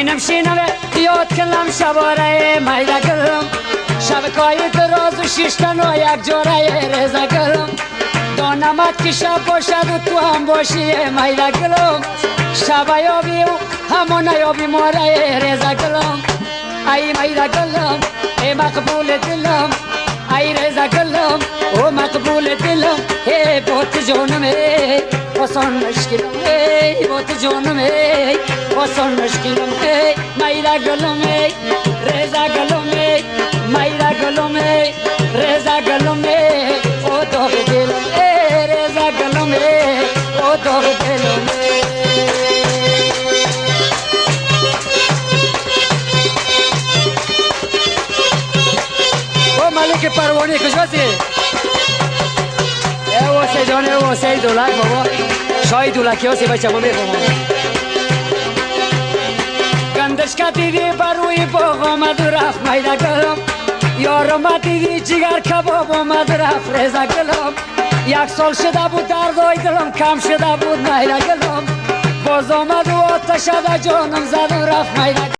شینم یاد کلم شباره میده گلم شبکای دراز و شیشتن و یک جوره رزه گلم دانمت که شب باشد و تو هم باشی میده گلم شب یابی و همون یابی ماره رزه گلم ای میده گلم ای مقبول دلم ای رزه گلم او مقبول دلم ای بوت جانم ای بسان مشکلم ای بوت جانم ای بسان مشکلم ای میده گلم ای رزه گلم ای میده گلم ای رزه گلم ای او داغ دلم ای رزه گلم ای او داغ دلم ای ملک پروانه کجاست؟ واسه جانه واسه دولک بابا شای دولکی هاستی بچه ما میفهمم گندش که دیدی بر روی باغ آمد و رفت میده گلم یارم دیدی جگر کباب آمد رفت رزه گلم یک سال شده بود دردای دلم کم شده بود میده گلم باز آمد و آتش ده جانم زد و رفت میده